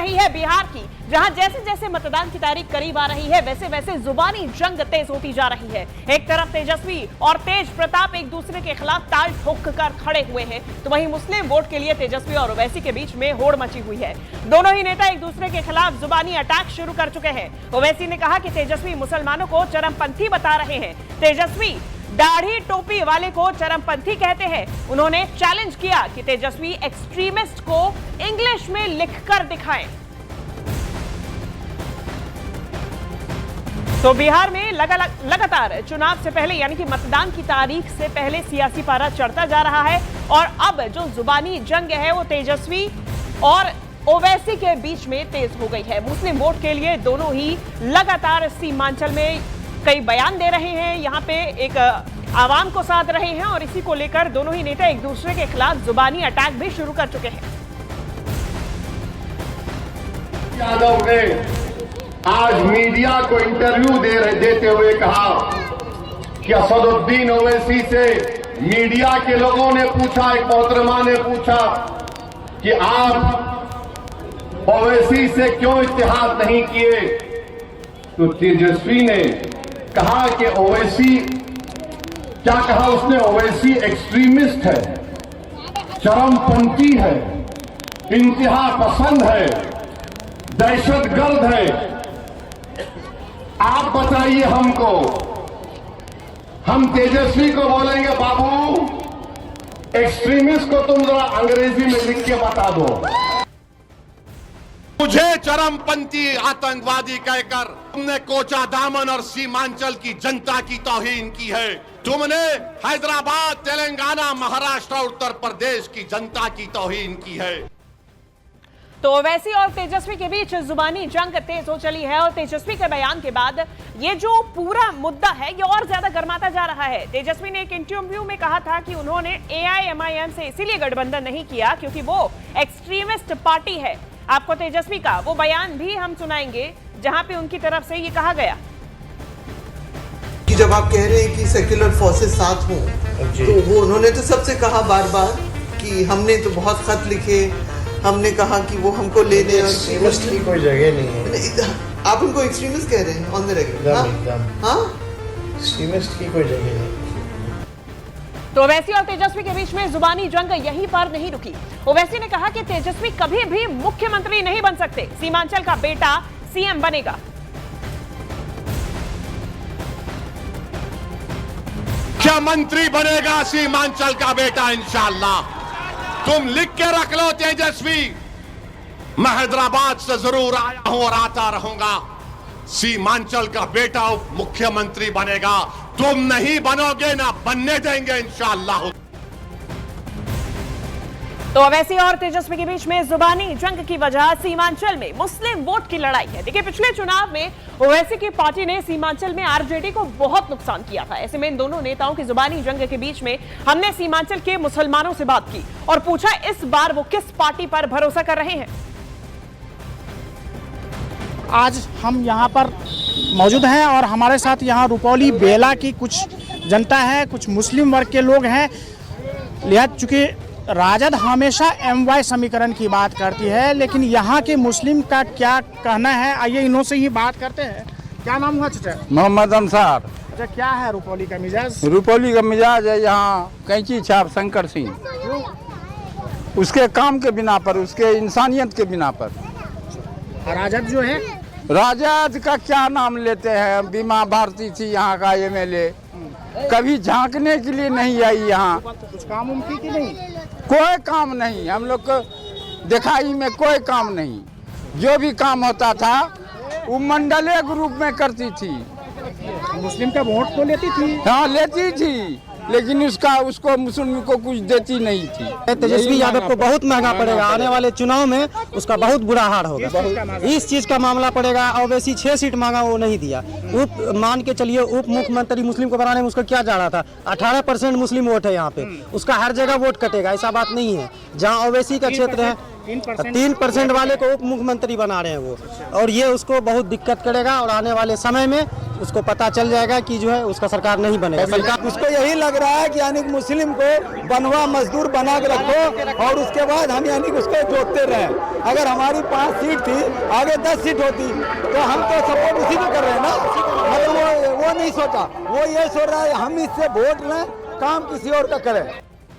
रही है बिहार की, जहां जैसे जैसे मतदान की तारीख करीब आ रही है वैसे वैसे जुबानी जंग तेज होती जा रही है। एक तरफ तेजस्वी और तेज प्रताप एक दूसरे के खिलाफ ताल ठोक कर खड़े हुए हैं, तो वहीं मुस्लिम वोट के लिए तेजस्वी और ओवैसी के बीच में होड़ मची हुई है। दोनों ही नेता एक दूसरे के खिलाफ जुबानी अटैक शुरू कर चुके हैं। ओवैसी ने कहा कि तेजस्वी मुसलमानों को चरमपंथी बता रहे हैं। तेजस्वी दाढ़ी टोपी वाले को चरमपंथी कहते हैं। उन्होंने चैलेंज किया कि तेजस्वी एक्सट्रीमिस्ट को इंग्लिश में लिखकर दिखाएं। तो बिहार में लगातार चुनाव से पहले यानी कि मतदान की तारीख से पहले सियासी पारा चढ़ता जा रहा है और अब जो जुबानी जंग है वो तेजस्वी और ओवैसी के बीच में तेज हो गई है। मुस्लिम वोट के लिए दोनों ही लगातार सीमांचल में कई बयान दे रहे हैं, यहाँ पे एक आवाम को साध रहे हैं और इसी को लेकर दोनों ही नेता एक दूसरे के खिलाफ जुबानी अटैक भी शुरू कर चुके हैं। यादव ने आज मीडिया को इंटरव्यू देते हुए कहा कि असदुद्दीन ओवैसी से मीडिया के लोगों ने पूछा, एक मोहतरमा ने पूछा कि आप ओवैसी से क्यों इत्तेहाद नहीं किए, तो तेजस्वी ने कहा कि ओवैसी, क्या कहा उसने, ओवैसी एक्सट्रीमिस्ट है, चरमपंथी है, इंतहा पसंद है, दहशतगर्द है। आप बताइए हमको, हम तेजस्वी को बोलेंगे बाबू एक्सट्रीमिस्ट को तुम जरा अंग्रेजी में लिख के बता दो। मुझे चरमपंथी आतंकवादी कहकर तुमने कोचा दामन और सीमांचल की जनता की तौहीन की है। तुमने हैदराबाद, तेलंगाना, महाराष्ट्र, उत्तर प्रदेश की जनता की तौहीन की है। तो ओवैसी और तेजस्वी के बीच जुबानी जंग तेज हो चली है और तेजस्वी के बयान के बाद ये जो पूरा मुद्दा है ये और ज्यादा गर्माता जा रहा है। तेजस्वी ने एक इंटरव्यू में कहा था कि उन्होंने AIMIM से इसीलिए गठबंधन नहीं किया क्योंकि वो एक्सट्रीमिस्ट पार्टी है। आपको तेजस्वी का वो बयान भी हम सुनाएंगे जहां पे उनकी तरफ से ये कहा गया कि जब आप कह रहे हैं कि सेक्युलर फोर्सेस साथ हों, तो वो उन्होंने तो सबसे कहा बार बार कि हमने तो बहुत खत लिखे, हमने कहा कि वो हमको ले लें। एक्सट्रीमिस्ट की कोई जगह नहीं है। आप उनको एक्सट्रीमिस्ट कह रहे हैं ऑन द रेकॉर्ड? हाँ, एक्सट्रीमिस्ट की कोई जगह नहीं। तो ओवैसी और तेजस्वी के बीच में जुबानी जंग यहीं पर नहीं रुकी। ओवैसी ने कहा कि तेजस्वी कभी भी मुख्यमंत्री नहीं बन सकते, सीमांचल का बेटा CM बनेगा। मुख्यमंत्री बनेगा सीमांचल का बेटा इंशाअल्लाह। तुम लिख के रख लो तेजस्वी, मैं हैदराबाद से जरूर आया हूं और आता रहूंगा। सीमांचल का बेटा उप मुख्यमंत्री बनेगा, तुम नहीं बनोगे, ना बनने देंगे इंशाअल्लाह। तो ओवैसी और तेजस्वी के बीच में जुबानी जंग की वजह सीमांचल में मुस्लिम वोट की लड़ाई है। देखिए, पिछले चुनाव में ओवैसी की पार्टी ने सीमांचल में RJD को बहुत नुकसान किया था। ऐसे में इन दोनों नेताओं की जुबानी जंग के बीच में हमने सीमांचल के मुसलमानों से बात की और पूछा इस बार वो किस पार्टी पर भरोसा कर रहे हैं। आज हम यहाँ पर मौजूद हैं और हमारे साथ यहाँ रुपौली बेला की कुछ जनता है, कुछ मुस्लिम वर्ग के लोग हैं। लिहाज चूंकि राजद हमेशा MY समीकरण की बात करती है, लेकिन यहाँ के मुस्लिम का क्या कहना है, आइए इन्हों से ही बात करते हैं। क्या नाम हुआ चाचा? मोहम्मद अंसार। अच्छा, क्या है रुपौली का मिजाज? रुपौली का मिजाज है यहाँ कैंची छाप शंकर सिंह, उसके काम के बिना पर, उसके इंसानियत के बिना पर। राजद जो है, राजद का क्या नाम लेते हैं, बीमा भारती थी यहाँ का MLA, कभी झांकने के लिए नहीं आई यहाँ। कुछ काम उनकी की नहीं, कोई काम नहीं, हम लोग को दिखाई में कोई काम नहीं। जो भी काम होता था वो मंडलीय ग्रुप में करती थी। मुस्लिम का वोट तो लेती थी। हाँ, लेती थी, लेकिन उसको मुस्लिम को कुछ देती नहीं थी। तेजस्वी यादव को बहुत महंगा पड़ेगा, आने वाले चुनाव में उसका बहुत बुरा हाल होगा। इस चीज का मामला पड़ेगा। ओवैसी 6 सीट मांगा, वो नहीं दिया। मान के चलिए उप मुख्यमंत्री मुस्लिम को बनाने में उसका क्या जा रहा था? 18% मुस्लिम वोट है यहाँ पे, उसका हर जगह वोट कटेगा, ऐसा बात नहीं है। जहाँ ओवैसी का क्षेत्र है 3% वाले को उप मुख्यमंत्री बना रहे हैं वो, और ये उसको बहुत दिक्कत करेगा और आने वाले समय में उसको पता चल जाएगा कि जो है उसका सरकार नहीं बनेगा। सरकार उसको यही लग रहा है कि यानी मुस्लिम को बनवा मजदूर बना के रखो और उसके बाद हम यानी उसको जोतते रहे। अगर हमारी 5 सीट थी, आगे 10 सीट होती तो हम तो सपोर्ट उसी को कर रहे हैं ना। मतलब वो नहीं सोचा, वो ये सोच रहा है हम इससे वोट लें, काम किसी और का करें।